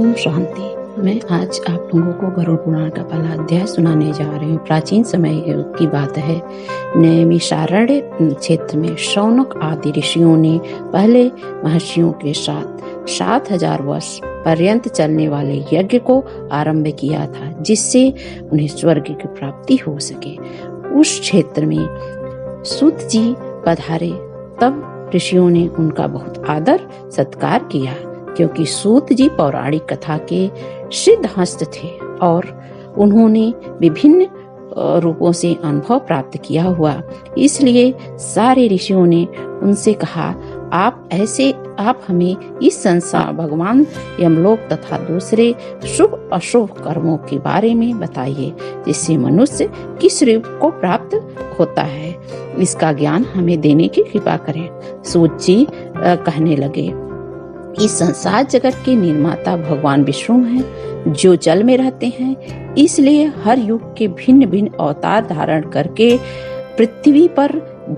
ओम शांति। मैं आज आप लोगों को गरुड़ पुराण का पहला अध्याय सुनाने जा रही हूँ। प्राचीन समय की बात है। नैमिषारण्य क्षेत्र में शौनक आदि ऋषियों ने पहले महर्षियों के साथ 7000 वर्ष पर्यंत चलने वाले यज्ञ को आरंभ किया था, जिससे उन्हें स्वर्ग की प्राप्ति हो सके। उस क्षेत्र में सूत जी पधारे, तब ऋषियों ने उनका बहुत आदर सत्कार किया, क्योंकि सूत जी पौराणिक कथा के सिद्धहस्त थे और उन्होंने विभिन्न रूपों से अनुभव प्राप्त किया हुआ। इसलिए सारे ऋषियों ने उनसे कहा, आप हमें इस संसार, भगवान, यमलोक तथा दूसरे शुभ अशुभ कर्मों के बारे में बताइए, जिससे मनुष्य किस रूप को प्राप्त होता है। इसका ज्ञान हमें देने की कृपा करें। सूत जी कहने लगे, इस संसार जगत के निर्माता भगवान विष्णु हैं, जो जल में रहते हैं। इसलिए हर युग के भिन्न भिन्न अवतार धारण करके पृथ्वी पर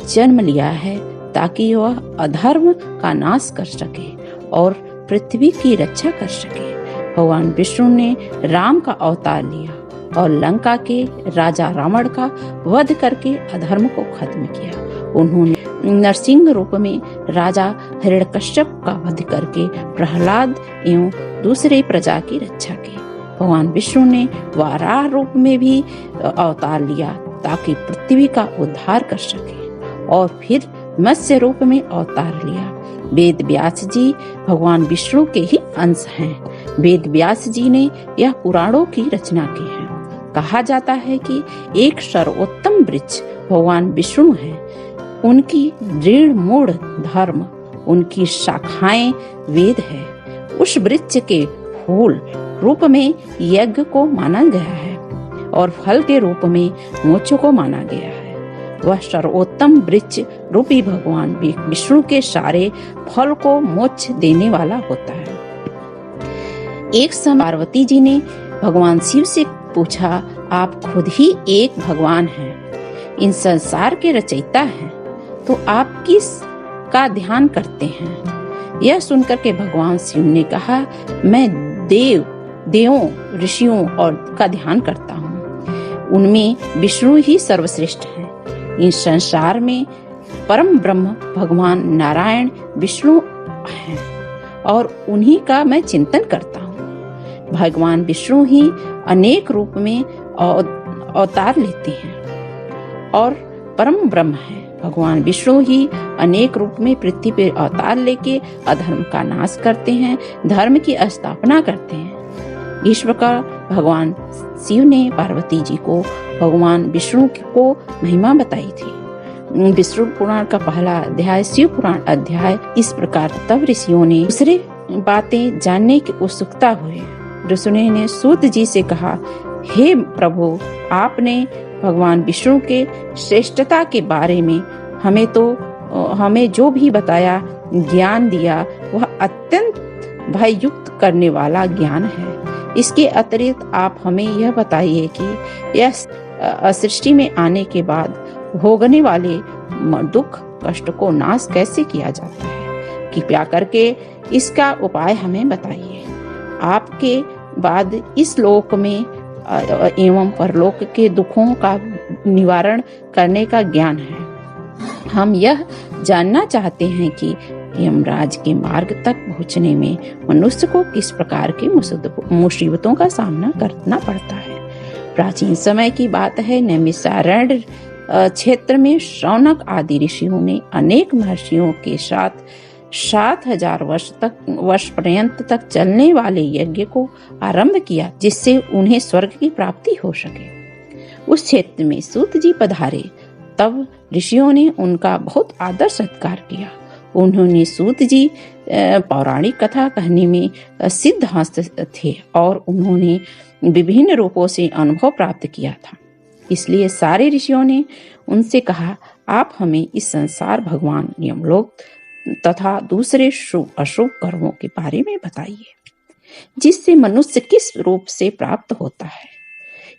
जन्म लिया है, ताकि वह अधर्म का नाश कर सके और पृथ्वी की रक्षा कर सके। भगवान विष्णु ने राम का अवतार लिया और लंका के राजा रावण का वध करके अधर्म को खत्म किया। उन्होंने नरसिंह रूप में राजा हिरण्यकश्यप का वध करके प्रहलाद एवं दूसरे प्रजा की रक्षा की। भगवान विष्णु ने वाराह रूप में भी अवतार लिया, ताकि पृथ्वी का उद्धार कर सके, और फिर मत्स्य रूप में अवतार लिया। वेद व्यास जी भगवान विष्णु के ही अंश हैं। वेद व्यास जी ने यह पुराणों की रचना की है। कहा जाता है कि एक सर्वोत्तम वृक्ष भगवान विष्णु है। उनकी दृढ़ मूढ़ धर्म, उनकी शाखाएं वेद है। उस वृक्ष के फूल रूप में यज्ञ को माना गया है और फल के रूप में मोक्ष को माना गया है। वह सर्वोत्तम वृक्ष रूपी भगवान विष्णु के सारे फल को मोक्ष देने वाला होता है। एक समय पार्वती जी ने भगवान शिव से पूछा, आप खुद ही एक भगवान हैं, इन संसार के रचयिता हैं, तो आप किस का ध्यान करते हैं? यह सुनकर के भगवान शिव ने कहा, मैं देवों, ऋषियों और का ध्यान करता हूँ। उनमें विष्णु ही सर्वश्रेष्ठ हैं। इस संसार में परम ब्रह्म भगवान नारायण विष्णु हैं और उन्हीं का मैं चिंतन करता हूँ। भगवान विष्णु ही अनेक रूप में अवतार लेते हैं और परम ब्रह्म है। भगवान विष्णु ही अनेक रूप में पृथ्वी पर अवतार लेके अधर्म का नाश करते हैं, धर्म की स्थापना करते हैं। इस प्रकार भगवान शिव ने पार्वती जी को भगवान विष्णु को महिमा बताई थी। विष्णु पुराण का पहला अध्याय शिव पुराण अध्याय इस प्रकार। तब ऋषियों ने दूसरे बातें जानने की उत्सुकता हुई। ऋषियों ने सूत जी से कहा, हे प्रभु, आपने भगवान विष्णु के श्रेष्ठता के बारे में हमें जो भी बताया, ज्ञान दिया, वह अत्यंत भययुक्त करने वाला ज्ञान है। इसके अतिरिक्त आप हमें यह बताइए कि यह सृष्टि में आने के बाद भोगने वाले दुख कष्ट को नाश कैसे किया जाता है। कृपया करके इसका उपाय हमें बताइए। आपके बाद इस लोक में एवं परलोक के दुखों का निवारण करने का ज्ञान है। हम यह जानना चाहते हैं कि यमराज के मार्ग तक पहुंचने में मनुष्य को किस प्रकार की मुसीबतों का सामना करना पड़ता है। प्राचीन समय की बात है। नैमिषारण्य क्षेत्र में शौनक आदि ऋषियों ने अनेक महर्षियों के साथ 7000 वर्ष पर्यंत तक चलने वाले यज्ञ को आरंभ किया, जिससे उन्हें स्वर्ग की प्राप्ति हो सके। उस क्षेत्र में सूत जी पधारे, तब ऋषियों ने उनका बहुत आदर सत्कार किया। उन्होंने सूत जी पौराणिक कथा कहने में सिद्धहस्त थे और उन्होंने विभिन्न रूपों से अनुभव प्राप्त किया था। इसलिए सारे ऋषियों ने उनसे कहा, आप हमें इस संसार, भगवान, यमलोक तथा दूसरे शुभ अशुभ कर्मों के बारे में बताइए, जिससे मनुष्य किस रूप से प्राप्त होता है।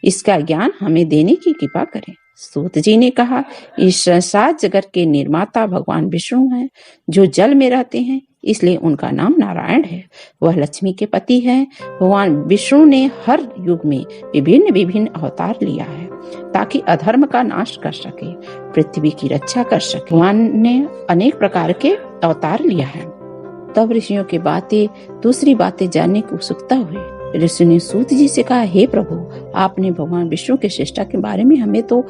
इसका ज्ञान हमें देने की कृपा करें। सूत जी ने कहा, इस संसार जगत के निर्माता भगवान विष्णु हैं, जो जल में रहते हैं। इसलिए उनका नाम नारायण है। वह लक्ष्मी के पति हैं। भगवान विष्णु ने हर युग में विभिन्न विभिन्न अवतार लिया है ताकि अधर्म का नाश कर सके, पृथ्वी की रक्षा कर सके। भगवान ने अनेक प्रकार के अवतार लिया है। तब ऋषियों की दूसरी बातें जानने की उत्सुकता हुई। ऋषि ने सूत जी से कहा, हे प्रभु, आपने भगवान विष्णु के श्रेष्ठता के बारे में हमें तो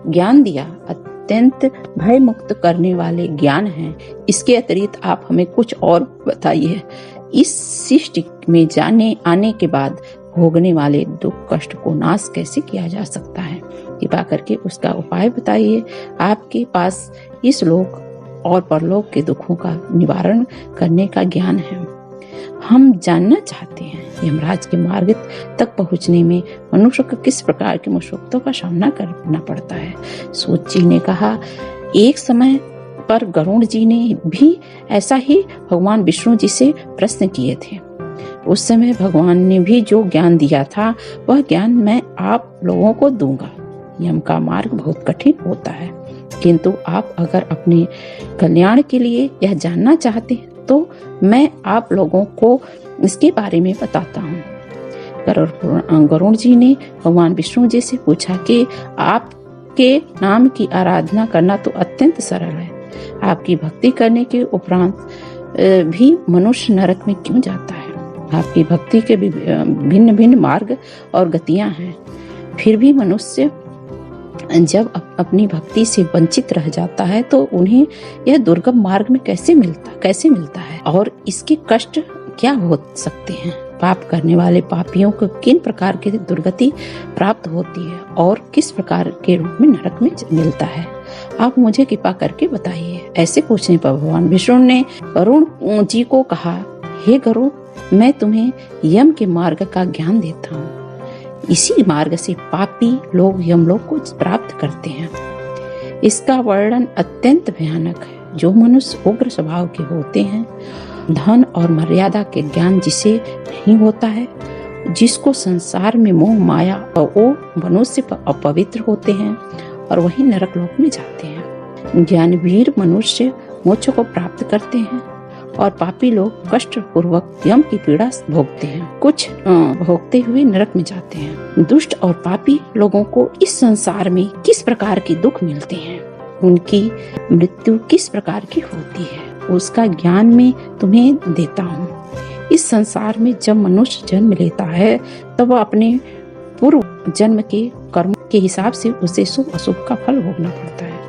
ज्ञान दिया, अत्यंत भय मुक्त करने वाले ज्ञान है। इसके अतिरिक्त आप हमें कुछ और बताइए। इस सृष्टि में जाने आने के बाद भोगने वाले दुख कष्ट को नाश कैसे किया जा सकता है? कृपा करके उसका उपाय बताइए। आपके पास इस लोक और परलोक के दुखों का निवारण करने का ज्ञान है। हम जानना चाहते हैं यमराज के मार्ग तक पहुंचने में मनुष्य को किस प्रकार की मुसीबतों का सामना करना पड़ता है। सूत जी ने कहा, एक समय पर गरुड़ जी ने भी ऐसा ही भगवान विष्णु जी से प्रश्न किए थे। उस समय भगवान ने भी जो ज्ञान दिया था वह ज्ञान मैं आप लोगों को दूंगा। यम का मार्ग बहुत कठिन होता है, किंतु आप अगर अपने कल्याण के लिए यह जानना चाहते हैं तो मैं आप लोगों को इसके बारे में बताता हूँ। गरुड़ जी ने भगवान विष्णु जी से पूछा कि आपके नाम की आराधना करना तो अत्यंत सरल है, आपकी भक्ति करने के उपरांत भी मनुष्य नरक में क्यों जाता है? आपकी भक्ति के भिन्न भिन्न मार्ग और गतियां हैं, फिर भी मनुष्य जब अपनी भक्ति से वंचित रह जाता है तो उन्हें यह दुर्गम मार्ग में कैसे मिलता है और इसके कष्ट क्या हो सकते हैं? पाप करने वाले पापियों को किन प्रकार की दुर्गति प्राप्त होती है और किस प्रकार के रूप में नरक में मिलता है? आप मुझे कृपा करके बताइए। ऐसे पूछने पर भगवान विष्णु ने गरुड़ जी को कहा, हे गरुड़, मैं तुम्हें यम के मार्ग का ज्ञान देता हूँ। इसी मार्ग से पापी लोग यमलोक को प्राप्त करते हैं। इसका वर्णन अत्यंत भयानक है। जो मनुष्य उग्र स्वभाव के होते हैं, धन और मर्यादा के ज्ञान जिसे नहीं होता है, जिसको संसार में मोह माया और वो मनुष्य अपवित्र होते हैं और वही नरक लोक में जाते हैं। ज्ञानवीर मनुष्य मोक्ष को प्राप्त करते हैं और पापी लोग कष्ट पूर्वक यम की पीड़ा भोगते हैं, कुछ भोगते हुए नरक में जाते हैं। दुष्ट और पापी लोगों को इस संसार में किस प्रकार के दुख मिलते हैं, उनकी मृत्यु किस प्रकार की होती है, उसका ज्ञान मैं तुम्हें देता हूँ। इस संसार में जब मनुष्य जन्म लेता है तब वह अपने पूर्व जन्म के कर्म के हिसाब से उसे शुभ अशुभ का फल भोगना पड़ता है।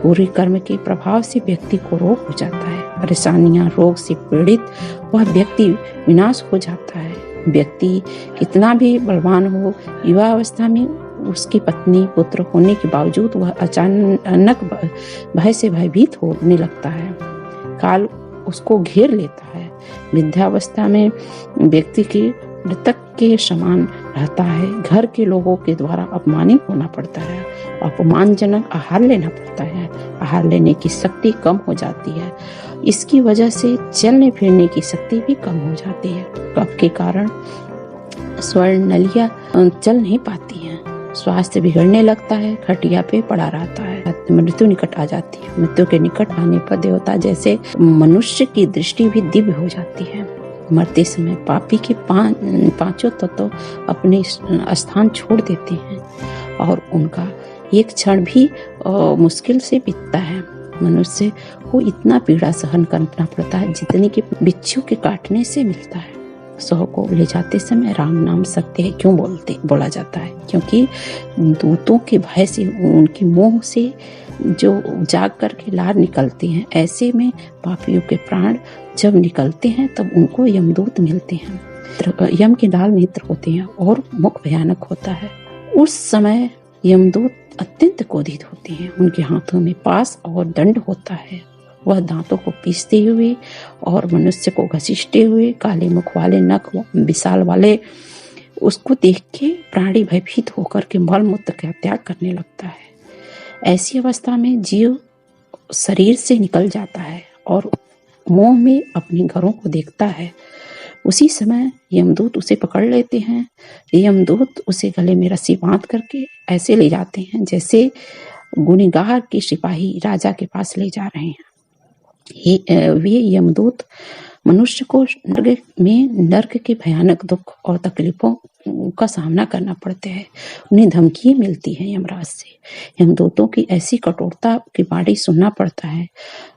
बुरे कर्म के प्रभाव से व्यक्ति को रोग हो जाता है, परेशानियां, रोग से पीड़ित वह व्यक्ति विनाश हो जाता है। व्यक्ति कितना भी बलवान हो, युवा अवस्था में उसकी पत्नी पुत्र होने के बावजूद वह अचानक भय से भयभीत होने लगता है। काल उसको घेर लेता है। वृद्धावस्था में व्यक्ति की मृतक के समान रहता है। घर के लोगों के द्वारा अपमानित होना पड़ता है, अपमानजनक आहार लेना पड़ता है। आहार लेने की शक्ति कम हो जाती है। इसकी वजह से चलने फिरने की शक्ति भी कम हो जाती है। कफ के कारण स्वर्ण नलियां चल नहीं पाती हैं। स्वास्थ्य बिगड़ने लगता है, खटिया पे पड़ा रहता है। मृत्यु निकट आ जाती है। मृत्यु के निकट आने पर देवता जैसे मनुष्य की दृष्टि भी दिव्य हो जाती है। मरते समय पापी के पांचों तत्व अपने स्थान छोड़ देते हैं और उनका एक क्षण भी मुश्किल से बीतता है। मनुष्य को इतना पीड़ा सहन करना पड़ता है जितनी कि बिच्छू के काटने से मिलता है। सौ को ले जाते समय राम नाम सत्य है क्यों बोला जाता है? क्योंकि दूतों के भय से, उनकी मोह से जो जाग करके लार निकलते हैं, ऐसे में पापियों के प्राण जब निकलते हैं तब उनको यमदूत मिलते हैं। यम के लाल नेत्र होते हैं और मुख भयानक होता है। उस समय यमदूत अत्यंत क्रोधित होते हैं। उनके हाथों में पास और दंड होता है। वह दांतों को पीसते हुए और मनुष्य को घसीटते हुए, काले मुख वाले, नख विशाल वाले, उसको देख के प्राणी भयभीत होकर के मल मूत्र का त्याग करने लगता है। ऐसी अवस्था में जीव शरीर से निकल जाता है और मोह में अपने घरों को देखता है। उसी समय यमदूत उसे पकड़ लेते हैं। यमदूत उसे गले में रस्सी बांध करके ऐसे ले जाते हैं जैसे गुनहगार के सिपाही राजा के पास ले जा रहे हैं। वे यमदूत मनुष्य को नर्क के भयानक दुख और तकलीफों का सामना करना पड़ता है। उन्हें धमकियां मिलती हैं यमराज से। यमदूतों की ऐसी कठोरता की बाणी सुनना पड़ता है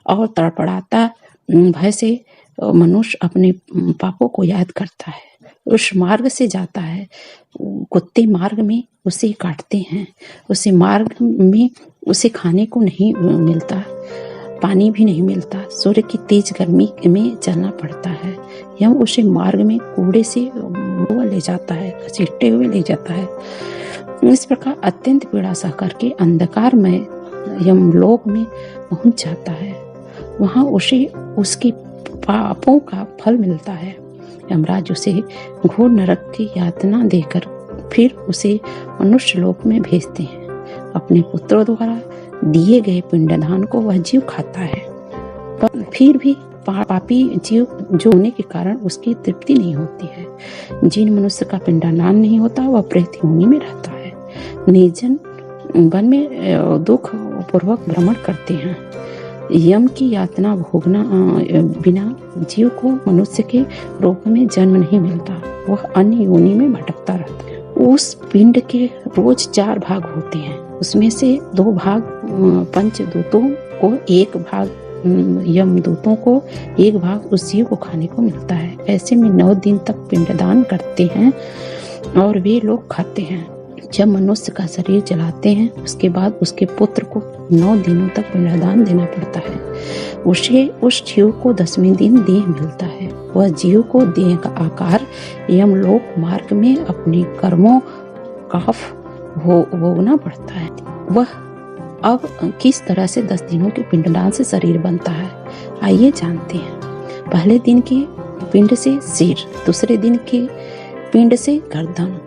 और तड़पड़ाता भय से मनुष्य अपने पापों को याद करता है। उस मार्ग से जाता है, कुत्ते मार्ग में उसे काटते हैं, उसे मार्ग में उसे खाने को नहीं मिलता, पानी भी नहीं मिलता, सूर्य की तेज गर्मी में चलना पड़ता है। यम उसे मार्ग में कूड़े से ले जाता है, घसीटते हुए ले जाता है। इस प्रकार अत्यंत पीड़ा सह करके अंधकार में यमलोक में पहुंच जाता है। वहां उसे उसके पापों का फल मिलता है। यमराज उसे घोर नरक की यातना देकर फिर उसे मनुष्य लोक में भेजते हैं। अपने पुत्रों द्वारा दिए गए पिंडदान को वह जीव खाता है, पर फिर भी पापी जीव जो होने के कारण उसकी तृप्ति नहीं होती है। जिन मनुष्य का पिंडदान नहीं होता वह प्रेत योनि में रहता है, निर्जन वन में दुख पूर्वक भ्रमण करते हैं। यम की यातना भोगना बिना जीव को मनुष्य के रूप में जन्म नहीं मिलता, वह अन्य योनि में भटकता रहता है। उस पिंड के रोज 4 भाग होते हैं, उसमें से 2 भाग पंचदूतों को, 1 भाग यमदूतों को, 1 भाग उस जीव को खाने को मिलता है। ऐसे में 9 दिन तक पिंडदान करते हैं और वे लोग खाते हैं। जब मनुष्य का शरीर जलाते हैं उसके बाद उसके पुत्र को 9 दिनों तक पिंडदान देना पड़ता है। उसे उस जीव को 10वें दिन देह मिलता है। वह जीव को देह का आकार यमलोक मार्ग में अपने कर्मों का भोगना पड़ता है। वह अब किस तरह से 10 दिनों के पिंडदान से शरीर बनता है, आइए जानते हैं। पहले दिन के पिंड से सिर, दूसरे दिन के पिंड से गर्दन,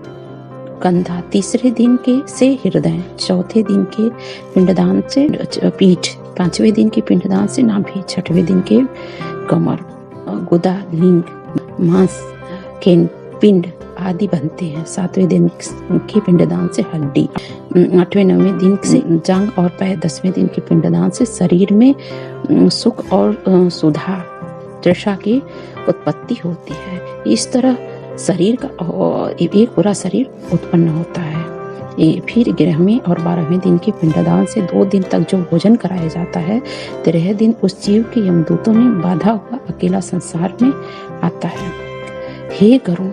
कंधा, तीसरे दिन के से हृदय, चौथे दिन के पिंडदान से पीठ, 5वें दिन के पिंडदान से नाभि, 6वें दिन के कमर, गुदा, लिंग, मांस के पिंड आदि बनते हैं। 7वें दिन के पिंडदान से हड्डी, 8वें 9वें दिन से जांग और पैर, 10वें दिन के पिंडदान से शरीर में सुख और सुधा तृषा की उत्पत्ति होती है। इस तरह शरीर का एक पूरा शरीर उत्पन्न होता है। फिर 11वें और 12वें दिन के पिंडदान से 2 दिन तक जो भोजन कराया जाता है, 13वें दिन उस जीव के यमदूतों ने बाधा हुआ अकेला संसार में आता है। हे गरुण,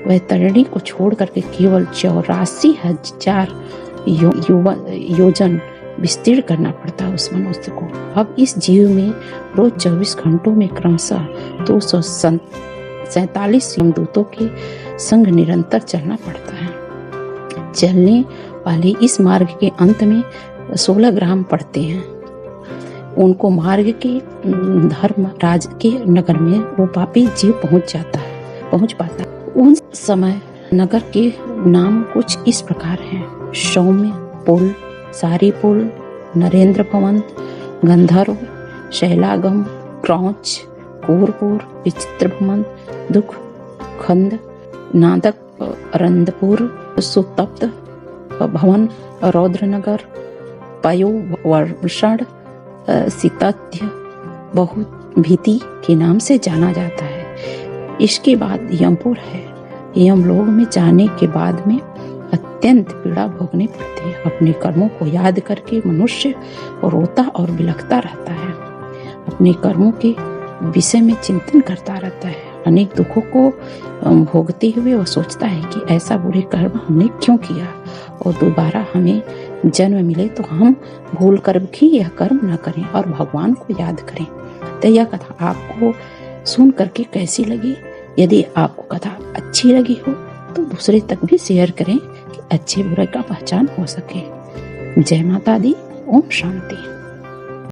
वह तरणी को छोड़ करके केवल 84,000 योजन विस्तीर्ण करना पड़ता है उस मनुष्य को। अब इस जीव में रोज 24 घंटों में क्रमशः 247 यमदूतों के संग निरंतर चलना पड़ता है। चलने वाले इस मार्ग के अंत में 16 ग्राम पड़ते हैं। उनको मार्ग के धर्म राज के नगर में वो पापी जीव पहुंच पाता है। उन समय नगर के नाम कुछ इस प्रकार हैं: सौम्य पुल, सारी पुल, नरेंद्र भवन, गंधर्व, शैलागम, क्रौच, कूरपुर, विचित्र भवन, दुख खंड, नादक, रंदपुर, सुतप्त भवन, रौद्रनगर, पयोवर्षण, सितथ्य, बहुत भीति के नाम से जाना जाता है। इसके बाद यमपुर है। यमलोक में जाने के बाद में अत्यंत पीड़ा भोगनी पड़ती है। अपने कर्मों को याद करके मनुष्य रोता और बिलखता रहता है। अपने कर्मों के विषय में चिंतन करता रहता है। अनेक दुखों को भोगते हुए वह सोचता है कि ऐसा बुरे कर्म हमने क्यों किया और दोबारा हमें जन्म मिले तो हम भूल कर भी यह कर्म न करें और भगवान को याद करें। तो यह कथा आपको सुन करके कैसी लगी? यदि आपको कथा अच्छी लगी हो तो दूसरे तक भी शेयर करें कि अच्छे बुरे का पहचान हो सके। जय माता दी। ओम शांति।